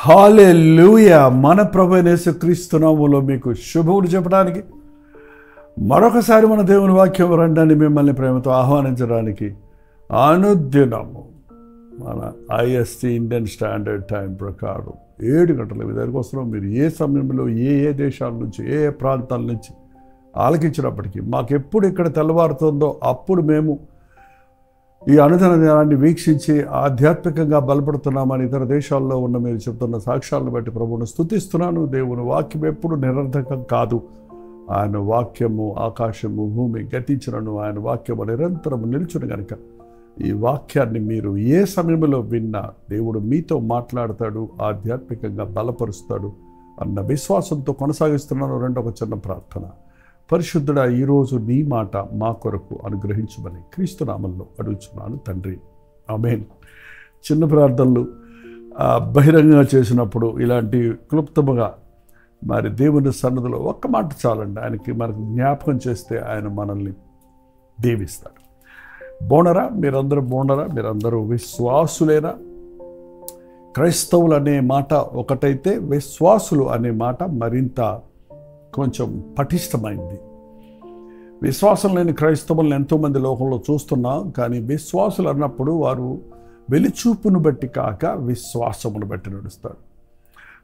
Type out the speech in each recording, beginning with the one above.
హల్లెలూయా. మన ప్రభువైన యేసుక్రీస్తు నామములో మీకు శుభములు చెప్పడానికి మరొకసారి మన దేవుని వాక్యం రండి మిమ్మల్ని ప్రేమతో ఆహ్వానించడానికి అనుదినము మన ఐఎస్టీ ఇండియన్ స్టాండర్డ్ టైం ప్రకారం 7 గంటల దానికోసం మీరు ఏ సమయంలో ఏ దేశాల నుంచి ఏ ప్రాంతాల నుంచి ఆలకించినప్పటికీ మాకెప్పుడు ఇక్కడ తెల్లవారుతుందో అప్పుడు మేము ఈ అనుదిన దినాన్ని వీక్షించి ఆధ్యాత్మికంగా బలపడుతున్నామని ఇతర దేశాల్లో ఉన్న మీరు చెప్తున్న సాక్ష్యాలను బట్టి ప్రభువును స్తుతిస్తున్నాను. దేవుని వాక్యం ఎప్పుడు నిరర్థకం కాదు. ఆయన వాక్యము ఆకాశము భూమి గతించినను ఆయన వాక్యము నిరంతరము నిలుచును కనుక ఈ వాక్యాన్ని మీరు ఏ సమయంలో విన్నా దేవుడు మీతో మాట్లాడతాడు, ఆధ్యాత్మికంగా బలపరుస్తాడు అన్న విశ్వాసంతో కొనసాగిస్తున్నాను. రెండవ చిన్న ప్రార్థన. పరిశుద్ధుడా, ఈరోజు నీ మాట మా కొరకు అనుగ్రహించమని క్రీస్తు నామములో అడుగుచున్నాను తండ్రి, ఆమేన్. చిన్న ప్రార్థనలు బహిరంగంగా చేసినప్పుడు ఇలాంటి క్లుప్తముగా మరి దేవుని సన్నిధిలో ఒక్క మాట చాలండి. ఆయనకి మనకు జ్ఞాపకం చేస్తే ఆయన మనల్ని దీవిస్తాడు. బోనరా, మీరందరూ బోనరా, మీరందరూ విశ్వాసులేనా? క్రైస్తవులు అనే మాట ఒకటైతే విశ్వాసులు అనే మాట మరింత కొంచెం పటిష్టమైంది. విశ్వాసం లేని క్రైస్తవులను ఎంతోమంది లోకంలో చూస్తున్నాం. కానీ విశ్వాసులు అన్నప్పుడు వారు వెలిచూపును బట్టి కాక విశ్వాసమును బట్టి నడుస్తాడు.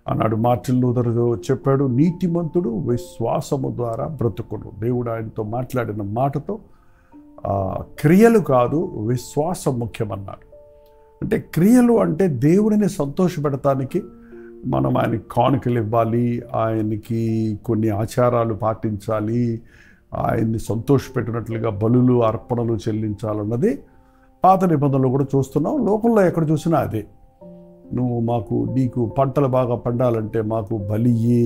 ఆనాడు మార్టిన్ లూథర్ చెప్పాడు, నీతిమంతుడు విశ్వాసము ద్వారా బ్రతుకును. దేవుడు ఆయనతో మాట్లాడిన మాటతో క్రియలు కాదు విశ్వాసం ముఖ్యమన్నాడు. అంటే క్రియలు అంటే దేవుడిని సంతోషపెడటానికి మనం ఆయనకి కానుకలు ఇవ్వాలి, ఆయనకి కొన్ని ఆచారాలు పాటించాలి, ఆయన్ని సంతోషపెట్టినట్లుగా బలులు అర్పణలు చెల్లించాలన్నది పాత నిబంధనలు కూడా చూస్తున్నాం. లోకంలో ఎక్కడ చూసినా అదే. నీకు పంటలు బాగా పండాలంటే మాకు బలియ్యి,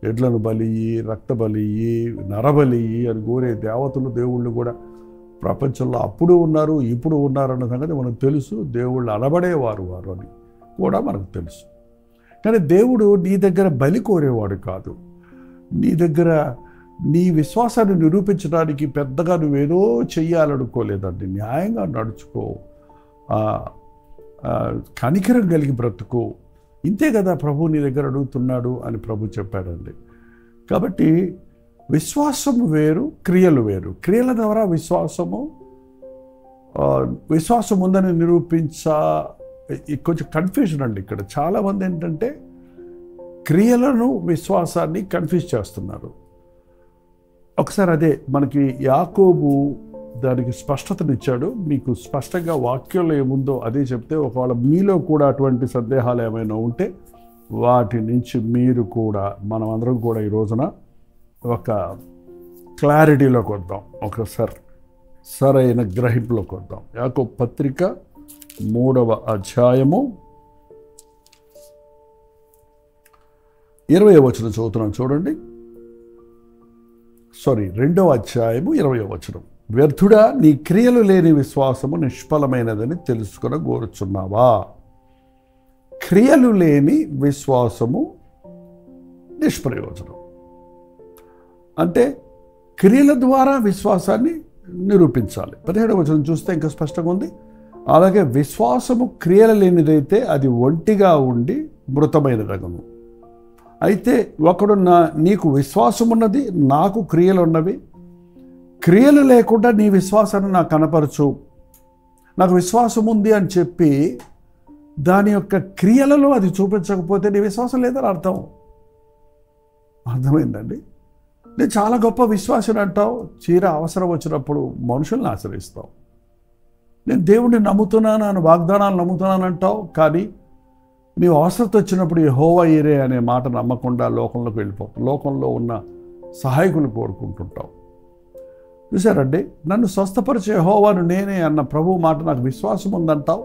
ఎడ్లను బలియ్యి, రక్త బలియ్యి, నరబలియ్యి అని కోరే దేవతలు దేవుళ్ళు కూడా ప్రపంచంలో అప్పుడు ఉన్నారు, ఇప్పుడు ఉన్నారన్న సంగతి మనకు తెలుసు. దేవుళ్ళు అనబడేవారు అని కూడా మనకు తెలుసు. కానీ దేవుడు నీ దగ్గర బలి కోరేవాడు కాదు. నీ దగ్గర నీ విశ్వాసాన్ని నిరూపించడానికి పెద్దగా నువ్వేదో చెయ్యాలనుకోలేదండి. న్యాయంగా నడుచుకో, కనికరం కలిగి బ్రతుకు, ఇంతే కదా ప్రభు నీ దగ్గర అడుగుతున్నాడు అని ప్రభు చెప్పాడండి. కాబట్టి విశ్వాసము వేరు, క్రియలు వేరు. క్రియల ద్వారా విశ్వాసం ఉందని కొంచెం కన్ఫ్యూజన్ అండి. ఇక్కడ చాలామంది ఏంటంటే క్రియలను విశ్వాసాన్ని కన్ఫ్యూజ్ చేస్తున్నారు. ఒకసారి అదే మనకి యాకోబు దానికి స్పష్టతనిచ్చాడు. మీకు స్పష్టంగా వాక్యంలో ఏముందో అదే చెప్తే ఒకవేళ మీలో కూడా అటువంటి సందేహాలు ఏమైనా ఉంటే వాటి నుంచి మీరు కూడా మనం అందరం కూడా ఈ రోజున ఒక క్లారిటీలోకి వద్దాం, ఒక సరైన గ్రహింపులోకి వద్దాం. యాకోబు పత్రిక 3వ అధ్యాయము 20వ వచనం చదువుతున్నాను చూడండి. 2వ అధ్యాయము 20వ వచనం. వ్యర్థుడా, నీ క్రియలు లేని విశ్వాసము నిష్ఫలమైనదని తెలుసుకుని కోరుచున్నావా? క్రియలు లేని విశ్వాసము నిష్ప్రయోజనం. అంటే క్రియల ద్వారా విశ్వాసాన్ని నిరూపించాలి. 17వ వచనం చూస్తే ఇంకా స్పష్టంగా ఉంది. అలాగే విశ్వాసము క్రియలు లేనిదైతే అది ఒంటిగా ఉండి మృతమైనదగును. అయితే ఒకడు నీకు విశ్వాసం ఉన్నది, నాకు క్రియలు ఉన్నవి, క్రియలు లేకుండా నీ విశ్వాసాన్ని నాకు కనపరచు, నాకు విశ్వాసం ఉంది అని చెప్పి దాని యొక్క క్రియలలో అది చూపించకపోతే నీ విశ్వాసం లేదని అర్థమైందండి. నేను చాలా గొప్ప విశ్వాసం అంటావు, అవసరం వచ్చినప్పుడు మనుషుల్ని ఆశ్రయిస్తావు. నేను దేవుడిని నమ్ముతున్నాను అని వాగ్దానాలు నమ్ముతున్నాను అంటావు, కానీ నీవు అవసరం వచ్చినప్పుడు యెహోవా ఈరే అనే మాట నమ్మకుండా లోకంలోకి వెళ్ళిపోతావు. లోకంలో ఉన్న సహాయకులు కోరుకుంటుంటావు. చూసారండి, నన్ను స్వస్థపరిచే యెహోవాను నేనే అన్న ప్రభు మాట నాకు విశ్వాసం ఉందంటావు,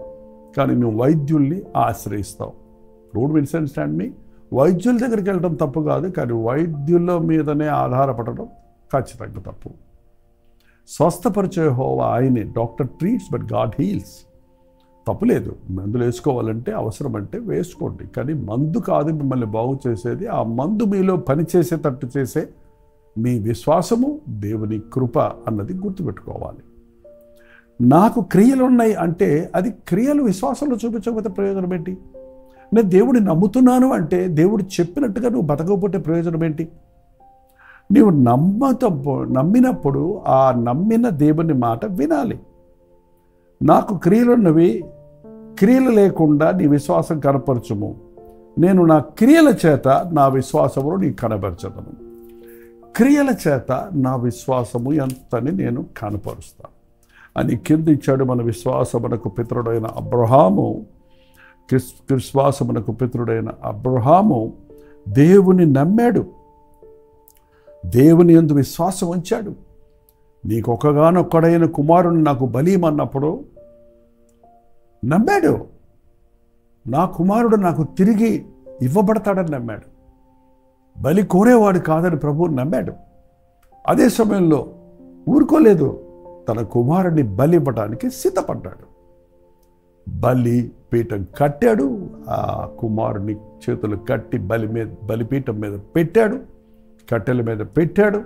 కానీ నువ్వు వైద్యుల్ని ఆశ్రయిస్తావు. డోంట్ మిస్అండర్స్టాండ్ మీ. వైద్యుల దగ్గరికి వెళ్ళడం తప్పు కాదు, కానీ వైద్యుల మీదనే ఆధారపడడం ఖచ్చితంగా తప్పు. స్వస్థపరిచే యెహోవా ఆయనే. Doctor treats but God heels. తప్పులేదు, మందులు వేసుకోవాలంటే అవసరం అంటే వేసుకోండి, కానీ మందు కాదు మిమ్మల్ని బాగు చేసేది. ఆ మందు మీలో పనిచేసేటట్టు చేసే మీ విశ్వాసము దేవుని కృప అన్నది గుర్తుపెట్టుకోవాలి. నాకు క్రియలు ఉన్నాయి అంటే అది క్రియలు విశ్వాసంలో చూపించకపోతే ప్రయోజనం ఏంటి? నేను దేవుడిని నమ్ముతున్నాను అంటే దేవుడు చెప్పినట్టుగా నువ్వు బతకపోతే ప్రయోజనం ఏంటి? నీవు నమ్మినప్పుడు ఆ నమ్మిన దేవుని మాట వినాలి. నాకు క్రియలున్నవి, క్రియలు లేకుండా నీ విశ్వాసం కనపరచుము, నేను నా క్రియల చేత నా విశ్వాసమును నీకు కనపరచదను. క్రియల చేత నా విశ్వాసము ఎంతని నేను కనపరుస్తాను అని కింద ఇచ్చాడు. మన విశ్వాసమునకు పితరుడైన అబ్రహాము, విశ్వాసమునకు పితరుడైన అబ్రహాము దేవుని నమ్మాడు, దేవుని యందు విశ్వాసం ఉంచాడు. నీకొకగానొక్కడైన కుమారుని నాకు బలీమన్నప్పుడు నమ్మాడు. నా కుమారుడు నాకు తిరిగి ఇవ్వబడతాడని నమ్మాడు. బలి కోరేవాడు కాదని ప్రభువు నమ్మాడు. అదే సమయంలో ఊరుకోలేదు, తన కుమారుడిని బలి ఇవ్వడానికి సిద్ధపడ్డాడు. బలి పీఠం కట్టాడు, ఆ కుమారుని చేతులు కట్టి బలిపీఠం మీద పెట్టాడు, కట్టెల మీద పెట్టాడు.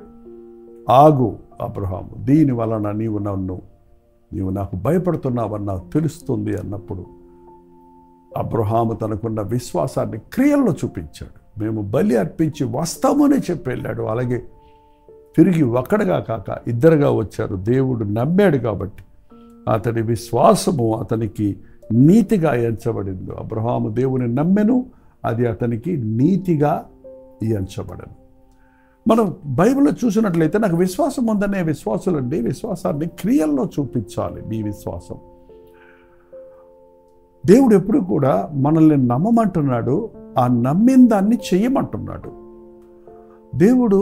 ఆగు అబ్రహాము, దీని వలన నీవు నాకు భయపడుతున్నావని నాకు తెలుస్తుంది అన్నప్పుడు అబ్రహాము తనకున్న విశ్వాసాన్ని క్రియల్లో చూపించాడు. మేము బలి అర్పించి వస్తామని చెప్పి వెళ్ళాడు. అలాగే తిరిగి ఒక్కడుగా కాక ఇద్దరుగా వచ్చారు. దేవుడు నమ్మాడు కాబట్టి అతడి విశ్వాసము అతనికి నీతిగా ఎంచబడింది. అబ్రహాము దేవుని నమ్మెను, అది అతనికి నీతిగా ఎంచబడను. మనం బైబిల్లో చూసినట్లయితే నాకు విశ్వాసం ఉందనే విశ్వాసులండి విశ్వాసాన్ని క్రియల్లో చూపించాలి. నీ విశ్వాసం దేవుడు ఎప్పుడు కూడా మనల్ని నమ్మమంటున్నాడు, ఆ నమ్మిన దాన్ని చెయ్యమంటున్నాడు. దేవుడు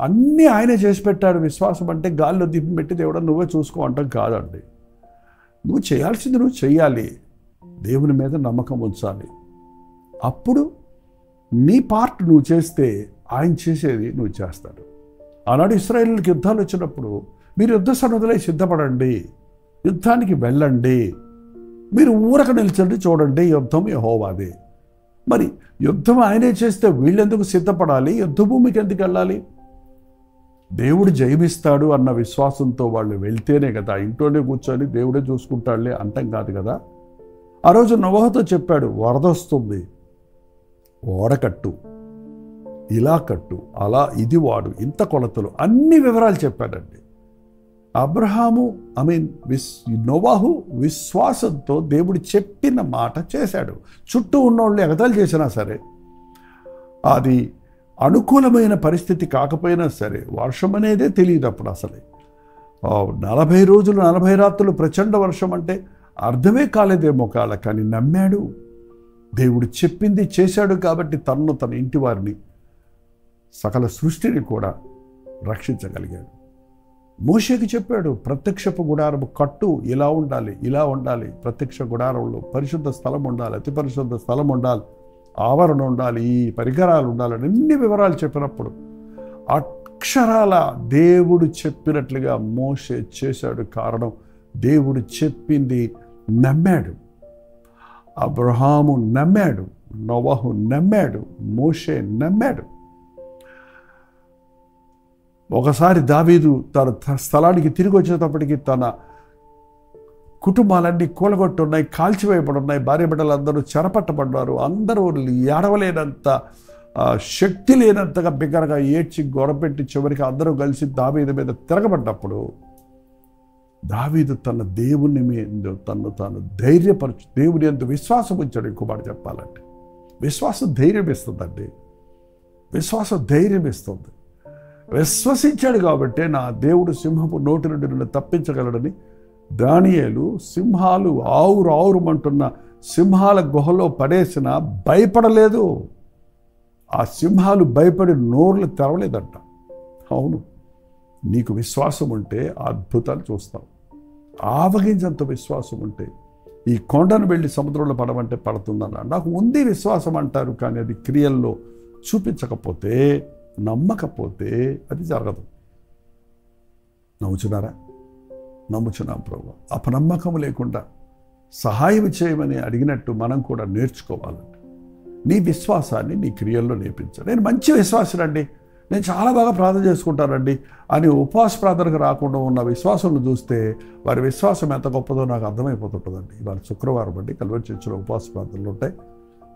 అన్నీ ఆయనే చేసి పెట్టాడు. విశ్వాసం అంటే గాల్లో దీపం పెట్టి దేవుడు నువ్వే చూసుకో అంటాం కాదండి. నువ్వు చేయాల్సింది నువ్వు చెయ్యాలి, దేవుని మీద నమ్మకం ఉంచాలి. అప్పుడు నీ పార్ట్ నువ్వు చేస్తే ఆయన చేసేది నువ్వు చేస్తాడు. ఆనాడు ఇశ్రాయేలుకి యుద్ధాలు వచ్చినప్పుడు మీరు యుద్ధ సన్నద్ధులై సిద్ధపడండి, యుద్ధానికి వెళ్ళండి, మీరు ఊరక నిల్చండి, చూడండి యుద్ధం యెహోవాదే. మరి యుద్ధం ఆయనే చేస్తే వీళ్ళెందుకు సిద్ధపడాలి? యుద్ధ భూమికి ఎందుకు వెళ్ళాలి? దేవుడు జయమిస్తాడు అన్న విశ్వాసంతో వాళ్ళు వెళ్తేనే కదా. ఇంట్లోనే కూర్చొని దేవుడే చూసుకుంటాడులే అంటాం కాదు కదా. ఆ రోజు నోవహుతో చెప్పాడు, వరద వస్తుంది, ఓడ కట్టు, ఇలా కట్టు, అలా ఇది వాడు, ఇంత కొలతలు, అన్ని వివరాలు చెప్పాడండి. అబ్రహాము నోవాహు విశ్వాసంతో దేవుడు చెప్పిన మాట చేశాడు. చుట్టూ ఉన్నోళ్ళు ఎగతాళి చేసినా సరే, అది అనుకూలమైన పరిస్థితి కాకపోయినా సరే, వర్షం అనేదే తెలియదు అప్పుడు అసలే. 40 రోజులు 40 రాత్రులు ప్రచండ వర్షం అంటే అర్థమే కాలేదేమో కాల, కానీ నమ్మాడు. దేవుడు చెప్పింది చేశాడు కాబట్టి తన ఇంటి వారిని, సకల సృష్టిని కూడా రక్షించగలిగాడు. మోషేకి చెప్పాడు, ప్రత్యక్షపు గుడారము కట్టు, ఇలా ఉండాలి, ఇలా ఉండాలి, ప్రత్యక్ష గుడారంలో పరిశుద్ధ స్థలం ఉండాలి, అతి పరిశుద్ధ స్థలం ఉండాలి, ఆవరణ ఉండాలి, ఈ పరికరాలు ఉండాలని అన్ని వివరాలు చెప్పినప్పుడు అక్షరాల దేవుడు చెప్పినట్లుగా మోషే చేశాడు. కారణం దేవుడు చెప్పింది నమ్మాడు. అబ్రహాము నమ్మాడు, నోవహు నమ్మాడు, మోషే నమ్మాడు. ఒకసారి దావీదు తన స్థలానికి తిరిగి వచ్చేటప్పటికి తన కుటుంబాలన్నీ కూలగొట్టున్నాయి, కాల్చివేయబడున్నాయి, భార్య బిడ్డలందరూ చెరపట్టబడ్డారు. అందరూ ఏడవలేనంత శక్తి లేనంతగా బిగ్గరగా ఏడ్చి గొడపెట్టి చివరికి అందరూ కలిసి దావీదు మీద తిరగబడ్డప్పుడు దావీదు తన దేవుని మీద తాను ధైర్యపరచు, దేవుని ఎంత విశ్వాసం ఉంచాడు. ఇంకో మాట చెప్పాలంటే విశ్వాసం ధైర్యం ఇస్తుందండి. విశ్వాసం ధైర్యం ఇస్తుంది. విశ్వసించాడు కాబట్టి నా దేవుడు సింహపు నోటి నుండి నన్ను తప్పించగలడని దానియేలు సింహాలు ఆవురుమంటున్న సింహాల గుహలో పడేసిన భయపడలేదు. ఆ సింహాలు భయపడి నోర్లు తెరవలేదంట. అవును, నీకు విశ్వాసం ఉంటే అద్భుతాలు చూస్తావు. ఆవగించంత విశ్వాసం ఉంటే ఈ కొండను వెళ్ళి సముద్రంలో పడమంటే పడుతుందన్న. నాకు ఉంది విశ్వాసం అంటారు, కానీ అది క్రియల్లో చూపించకపోతే, నమ్మకపోతే అది జరగదు. నమ్ముచున్నారా? నమ్ముచున్నాం ప్రభు. అపనమ్మకం లేకుండా సహాయం చేయమని అడిగినట్టు మనం కూడా నేర్చుకోవాలండి. నీ విశ్వాసాన్ని నీ క్రియల్లో నేర్పించాలి. నేను మంచి విశ్వాసులండి, నేను చాలా బాగా ప్రార్థన చేసుకుంటానండి అని ఉపవాస ప్రార్థనకు రాకుండా ఉన్న విశ్వాసం చూస్తే వారి విశ్వాసం ఎంత గొప్పదో నాకు అర్థమైపోతుంటుందండి. ఇవాళ శుక్రవారం అండి, కల్వరి చర్చిలో ఉపవాస ప్రార్థనలు ఉంటాయి.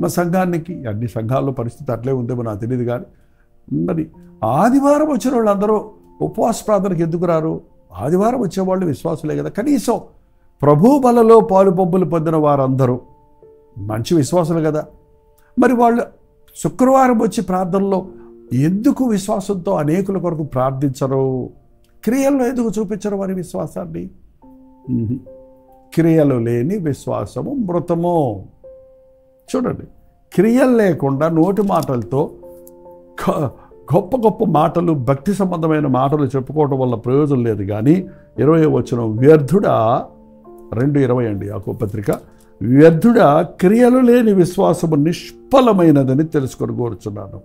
మా సంఘానికి అన్ని సంఘాల్లో పరిస్థితి అట్లే ఉందేమో నాకు తెలియదు. కానీ మరి ఆదివారం వచ్చిన వాళ్ళందరూ ఉపవాస ప్రార్థనకు ఎందుకు రారు? ఆదివారం వచ్చేవాళ్ళు విశ్వాసులే కదా. కనీసం ప్రభు బలలో పాలు పంపులు పొందిన వారందరూ మంచి విశ్వాసులు కదా. మరి వాళ్ళు శుక్రవారం వచ్చి ప్రార్థనలో ఎందుకు విశ్వాసంతో అనేకుల కొరకు ప్రార్థించరు? క్రియల్లో ఎందుకు చూపించరు వారి విశ్వాసాన్ని? క్రియలు లేని విశ్వాసము మృతము. చూడండి, క్రియలు లేకుండా నోటి మాటలతో గొప్ప గొప్ప మాటలు, భక్తి సంబంధమైన మాటలు చెప్పుకోవడం వల్ల ప్రయోజనం లేదు. కానీ 20వ వచనం, వ్యర్థుడా 2:20 అండి యాకోబు పత్రిక, వ్యర్థుడా క్రియలు లేని విశ్వాసము నిష్ఫలమైనదని తెలుసుకొని కోరుచున్నాను.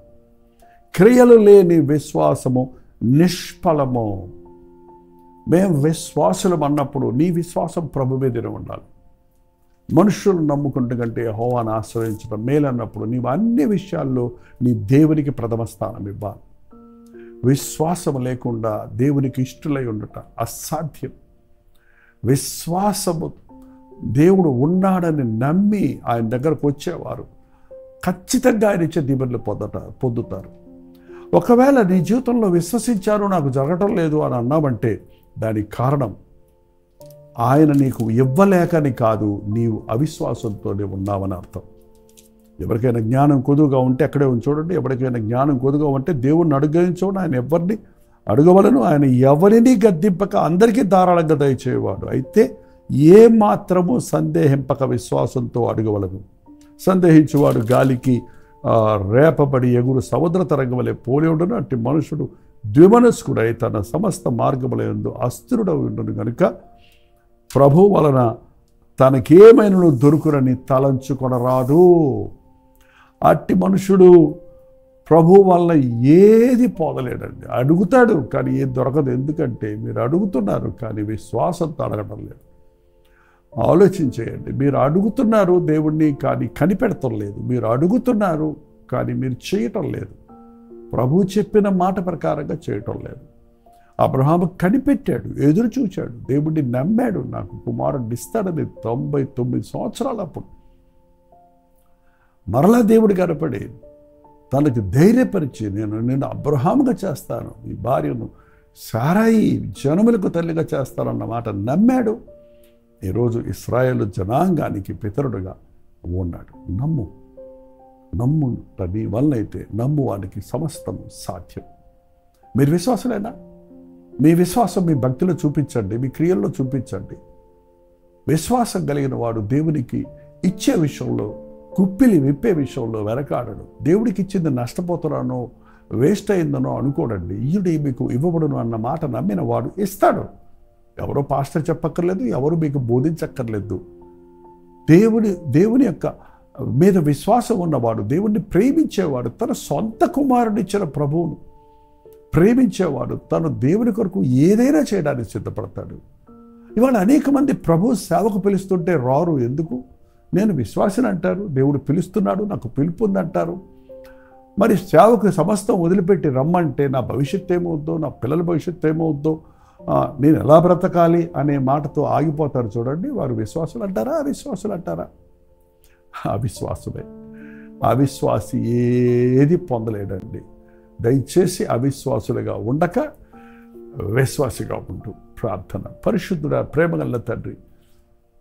క్రియలు లేని విశ్వాసము నిష్ఫలము. మేము విశ్వాసులం అన్నప్పుడు నీ విశ్వాసం ప్రభు మీదనే ఉండాలి. మనుషులు నమ్ముకుంటే కంటే యెహోవాను ఆశ్రయించడం మేలన్నప్పుడు నీవు అన్ని విషయాల్లో నీ దేవునికి ప్రథమ స్థానం ఇవ్వాలి. విశ్వాసం లేకుండా దేవునికి ఇష్టలై ఉండట అసాధ్యం. విశ్వాసము, దేవుడు ఉన్నాడని నమ్మి ఆయన దగ్గరకు వచ్చేవారు ఖచ్చితంగా ఆయన ఇచ్చే దీవెనలు పొందుతారు. ఒకవేళ నీ జీవితంలో విశ్వసించాను నాకు జరగటం లేదు అని అన్నావంటే దానికి కారణం ఆయన నీకు ఇవ్వలేకని కాదు, నీవు అవిశ్వాసంతోనే ఉన్నావని అర్థం. ఎవరికైనా జ్ఞానం కొదువుగా ఉంటే అక్కడే చూడండి. ఎవరికైనా జ్ఞానం కొదువుగా ఉంటే దేవుణ్ణి అడుగయించడం, ఆయన ఎవరిని అడగవలను, ఆయన ఎవరిని గద్దింపక అందరికీ ధారాళంగా దయచేవాడు. అయితే ఏ మాత్రము సందేహింపక విశ్వాసంతో అడగవలను. సందేహించువాడు గాలికి రేపబడి ఎగురు సముద్ర తరంగం వలె పోలి ఉండను. అట్టి మనుషుడు ద్విమనస్కుడై తన సమస్త మార్గములందు అస్థిరుడై ఉండును గనుక ప్రభు వలన తనకేమైనా దొరుకునని తలంచుకొనరాదు. అట్టి మనుషుడు ప్రభు వల్ల ఏది పొందలేడండి. అడుగుతాడు కానీ ఏది దొరకదు. ఎందుకంటే మీరు అడుగుతున్నారు కానీ విశ్వాసంతో అడగడం లేదు. ఆలోచించేయండి. మీరు అడుగుతున్నారు దేవుణ్ణి కానీ కనిపెడతం లేదు. మీరు అడుగుతున్నారు కానీ మీరు చేయటం లేదు. ప్రభు చెప్పిన మాట ప్రకారంగా చేయటం లేదు. అబ్రహాము కనిపెట్టాడు, ఎదురు చూచాడు, దేవుడిని నమ్మాడు, నాకు కుమారుడిని ఇస్తాడని 99 సంవత్సరాలు అప్పుడు మరలా దేవుడు కనపడి తనకు ధైర్యపరిచి నేను అబ్రహాముగా చేస్తాను, ఈ భార్యను సారాయి జనములకు తల్లిగా చేస్తానన్న మాట నమ్మాడు. ఈరోజు ఇశ్రాయేలు జనాంగానికి పితరుడుగా ఉన్నాడు. నమ్ము నీ వల్ల అయితే నమ్ము వానికి సమస్తము సాధ్యం. మీరు విశ్వాసులేనా? మీ విశ్వాసం మీ భక్తిలో చూపించండి, మీ క్రియల్లో చూపించండి. విశ్వాసం కలిగిన వాడు దేవునికి ఇచ్చే విషయంలో, కుప్పిలి విప్పే విషయంలో వెనకాడడు. దేవుడికి ఇచ్చింది నష్టపోతున్నానో వేస్ట్ అయిందనో అనుకోడండి. ఈయుడు మీకు ఇవ్వబడును అన్న మాట నమ్మిన వాడు ఇస్తాడు. ఎవరో పాస్టర్ చెప్పక్కర్లేదు, ఎవరు మీకు బోధించక్కర్లేదు. దేవుని యొక్క మీద విశ్వాసం ఉన్నవాడు, దేవుణ్ణి ప్రేమించేవాడు, తన సొంత కుమారుడిచ్చిన ప్రభువును ప్రేమించేవాడు తను దేవుని కొరకు ఏదైనా చేయడానికి సిద్ధపడతాడు. ఇవాళ అనేక మంది ప్రభు సేవకు పిలుస్తుంటే రారు. ఎందుకు? నేను విశ్వాసిని అంటారు, దేవుడు పిలుస్తున్నాడు, నాకు పిలుపు ఉందంటారు. మరి సేవకు సమస్తం వదిలిపెట్టి రమ్మంటే నా భవిష్యత్తు ఏమవుద్దో, నా పిల్లల భవిష్యత్తు ఏమవుద్దో, నేను ఎలా బ్రతకాలి అనే మాటతో ఆగిపోతారు. చూడండి, వారు విశ్వాసులు అంటారా, అవిశ్వాసులు అంటారా? అవిశ్వాసులే. అవిశ్వాసి ఏది పొందలేడండి. దయచేసి అవిశ్వాసులుగా ఉండక విశ్వాసిగా ఉంటూ ప్రార్థన. పరిశుద్ధుడా, ప్రేమగల తండ్రి,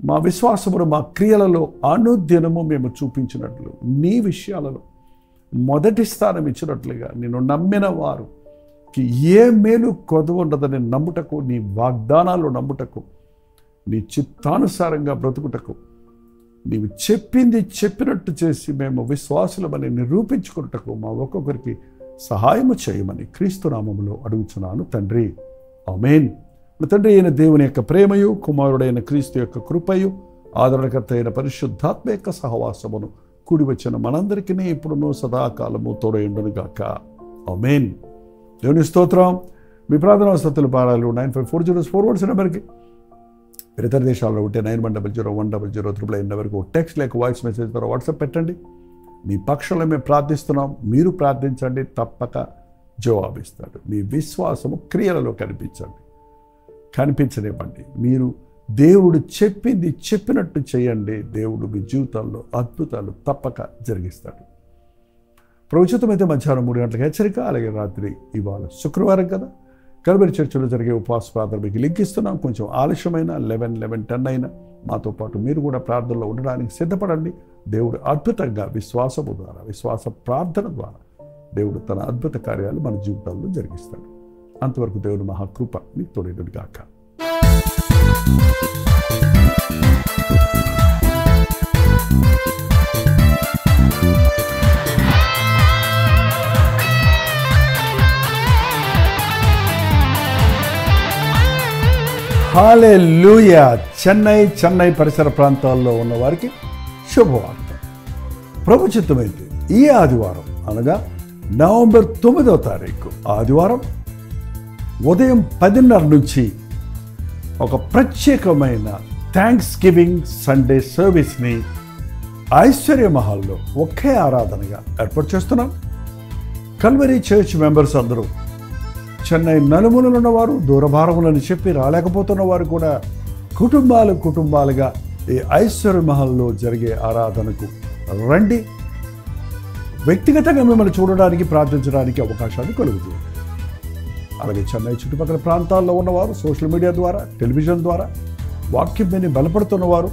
మా విశ్వాసమును మా క్రియలలో అనుదినము మేము చూపించినట్లు, నీ విషయాలలో మొదటి స్థానం ఇచ్చినట్లుగా నిన్ను నమ్మిన వారికి ఏ మేలు కొదువు ఉండదని నమ్ముటకు, నీ వాగ్దానాలు నమ్ముటకు, నీ చిత్తానుసారంగా బ్రతుకుటకు, నీవు చెప్పింది చెప్పినట్టు చేసి మేము విశ్వాసులమని నిరూపించుకున్నటకు మా ఒక్కొక్కరికి సహాయము చేయమని క్రీస్తు నామములో అడుగుచున్నాను తండ్రి. ఆమేన్. తండ్రి అయిన దేవుని యొక్క ప్రేమయు, కుమారుడైన క్రీస్తు యొక్క కృపయు, ఆదరణకర్త అయిన పరిశుద్ధాత్మ యొక్క సహవాసమును కూడి వచ్చిన మనందరికీ ఇప్పుడును సదాకాలము తోడయుండును గాక. ఆమేన్. దేవుని స్తోత్రం. మీ ప్రార్థనా వసతులు పారాలు 954041 నెంబర్కి, ఇతర దేశాల్లో ఉంటే 91001000 నెంబర్కి టెక్స్ట్ లేక వాయిస్ మెసేజ్ ద్వారా వాట్సాప్ పెట్టండి. మీ పక్షంలో మేము ప్రార్థిస్తున్నాం, మీరు ప్రార్థించండి, తప్పక జవాబిస్తాడు. మీ విశ్వాసము క్రియలలో కనిపించనివ్వండి. మీరు దేవుడు చెప్పింది చెప్పినట్టు చేయండి. దేవుడు మీ జీవితాల్లో అద్భుతాలు తప్పక జరిగిస్తాడు. ప్రవచితమైతే మధ్యాహ్నం 3 గంటలకు హెచ్చరిక, అలాగే రాత్రి ఇవాళ శుక్రవారం కదా, కల్వరి చర్చిలో జరిగే ఉపవాస ప్రార్థన మీకు లింక్ ఇస్తున్నాం. కొంచెం ఆలస్యమైన 11:10 అయినా మాతో పాటు మీరు కూడా ప్రార్థనలో ఉండడానికి సిద్ధపడండి. దేవుడు అద్భుతంగా విశ్వాసము ద్వారా, విశ్వాస ప్రార్థన ద్వారా దేవుడు తన అద్భుత కార్యాలు మన జీవితాల్లో జరిగిస్తాడు. అంతవరకు దేవుడు మహాకృప మీకు తోడేడు గాక. హల్లెలూయా. చెన్నై పరిసర ప్రాంతాల్లో ఉన్న వారికి శుభవార్త. ప్రభు చిత్తమైతే ఈ ఆదివారం అనగా నవంబర్ 9వ తారీఖు ఆదివారం ఉదయం 10:30 నుంచి ఒక ప్రత్యేకమైన థ్యాంక్స్ గివింగ్ సండే సర్వీస్ని ఐశ్వర్య మహల్లో ఒకే ఆరాధనగా ఏర్పాటు చేస్తున్నాం. కల్వరి చర్చ్ మెంబర్స్ అందరూ, చెన్నై నలుమూలలు ఉన్నవారు, దూరభారములని చెప్పి రాలేకపోతున్న వారు కూడా కుటుంబాలుగా ఈ ఐశ్వర్య మహల్లో జరిగే ఆరాధనకు రండి. వ్యక్తిగతంగా మిమ్మల్ని చూడడానికి, ప్రార్థించడానికి అవకాశాన్ని కలుగుతుంది. అలాగే చెన్నై చుట్టుపక్కల ప్రాంతాల్లో ఉన్నవారు సోషల్ మీడియా ద్వారా, టెలివిజన్ ద్వారా వాక్యం విని బలపడుతున్నవారు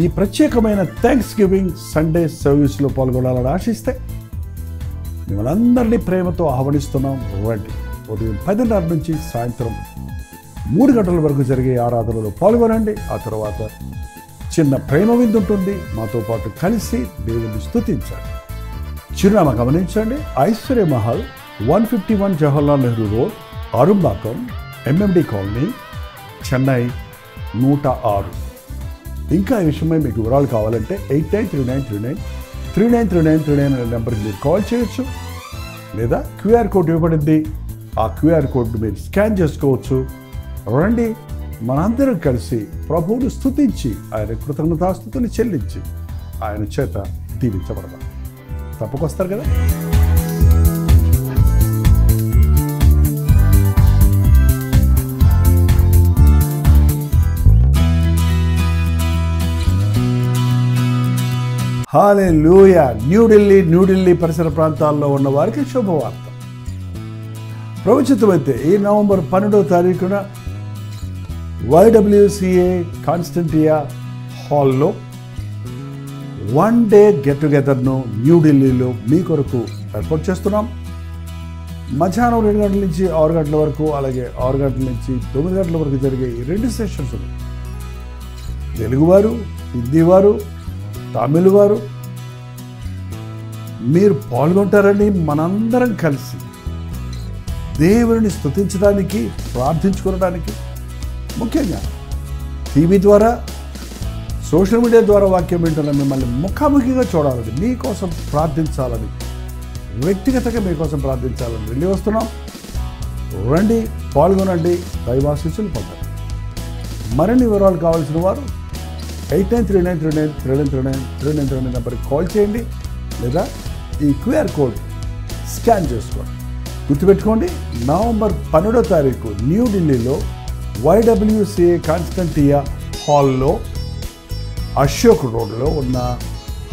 ఈ ప్రత్యేకమైన థ్యాంక్స్ గివింగ్ సండే సర్వీస్లో పాల్గొనాలని ఆశిస్తే మిమ్మల్ని అందరినీ ప్రేమతో ఆహ్వానిస్తున్నాం. రండి. ఉదయం 10:30 నుంచి సాయంత్రం 3 గంటల వరకు జరిగే ఆరాధనలో పాల్గొనండి. ఆ తర్వాత చిన్న ప్రేమ విందు ఉంటుంది. మాతో పాటు కలిసి దేవుని స్తుతించండి. చిరునామా గమనించండి. Aishwarya Mahal, 151 Jawaharlal Nehru road, Arumbakkam, MMD colony, Chennai 106. ఇంకా ఈ విషయమై మీకు వివరాలు కావాలంటే 8939393939 అనే నెంబర్కి మీరు కాల్ చేయొచ్చు. లేదా QR కోడ్ ఇవ్వబడింది. ఆ QR కోడ్ మీరు స్కాన్ చేసుకోవచ్చు. రండి, మనందరం కలిసి ప్రభువును స్తుతించి ఆయన కృతజ్ఞతాస్తుతులు చెల్లించి ఆయన చేత దీవించబడదాం. తప్పకొస్తారు కదా. హల్లెలూయా. న్యూఢిల్లీ పరిసర ప్రాంతాల్లో ఉన్న వారికి శుభవార్త. ప్రవచితమైతే ఈ నవంబర్ 12వ తారీఖున YWCA కాన్స్టంటియా హాల్లో 1 డే గెట్ టుగెదర్ను న్యూఢిల్లీలో మీ కొరకు ఏర్పాటు చేస్తున్నాం. మధ్యాహ్నం 2 గంటల నుంచి 6 గంటల వరకు, అలాగే 6 గంటల నుంచి 9 గంటల వరకు జరిగే ఈ 2 సెషన్స్ తెలుగువారు, హిందీ వారు, తమిళ వారు మీరు పాల్గొంటారని మనందరం కలిసి దేవుని స్తుతించడానికి, ప్రార్థించుకోవడానికి, ముఖ్యంగా టీవీ ద్వారా, సోషల్ మీడియా ద్వారా వాక్యం వింటున్న మిమ్మల్ని ముఖాముఖిగా చూడాలని, మీకోసం ప్రార్థించాలని, వ్యక్తిగతంగా మీకోసం ప్రార్థించాలని వెళ్ళి వస్తున్నాం. రండి, పాల్గొనండి, దైవాశీస్సులు పొందండి. మరిన్ని వివరాలు కావాల్సిన వారు 8939393939 నెంబర్కి కాల్ చేయండి. లేదా ఈ QR కోడ్ స్కాన్ చేసుకోండి. గుర్తుపెట్టుకోండి, నవంబర్ 12వ తారీఖు న్యూఢిల్లీలో YWCA కాన్స్టంటియా హాల్లో, అశోక్ రోడ్లో ఉన్న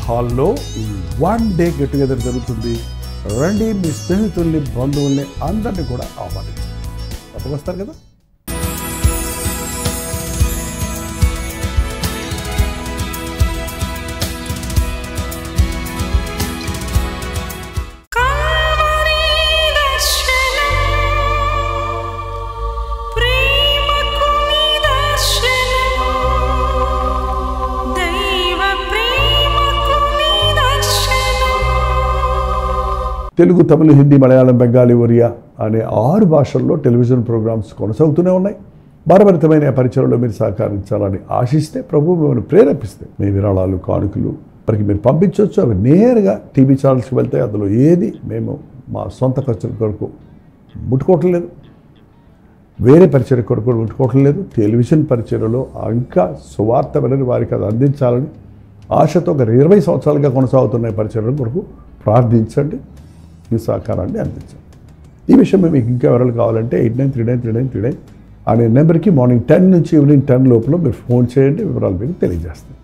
హాల్లో 1 డే గెట్ టుగెదర్ జరుగుతుంది. రండి, మీ స్నేహితుల్ని, బంధువుల్ని అందరినీ కూడా ఆహ్వానించండి. తప్పకొస్తారు కదా. తెలుగు, తమిళ, హిందీ, మలయాళం, బెంగాలీ, ఒరియా అనే 6 భాషల్లో టెలివిజన్ ప్రోగ్రామ్స్ కొనసాగుతూనే ఉన్నాయి. భారభరితమైన పరిచయంలో మీరు సహకరించాలని ఆశిస్తే, ప్రభు మిమ్మల్ని ప్రేరేపిస్తే మీ విరాళాలు, కానుకలు వారికి మీరు పంపించవచ్చు. అవి నేరుగా టీవీ ఛానల్స్కి వెళ్తాయి. అందులో ఏది మేము మా సొంత ఖర్చుల కొరకు ముట్టుకోవట్లేదు, వేరే పరిచయ కొరకు ముట్టుకోవట్లేదు. టెలివిజన్ పరిచయలో ఇంకా సువార్త వినని వారికి అది అందించాలని ఆశతో ఒక 20 సంవత్సరాలుగా కొనసాగుతున్న పరిచయం కొరకు ప్రార్థించండి, మీ సహకారాన్ని అందించండి. ఈ విషయం మీకు ఇంకా వివరాలు కావాలంటే 89393939 అనే నెంబర్కి మార్నింగ్ 10 నుంచి ఈవినింగ్ 10 లోపల మీరు ఫోన్ చేయండి, వివరాలు మీకు తెలియజేస్తాను.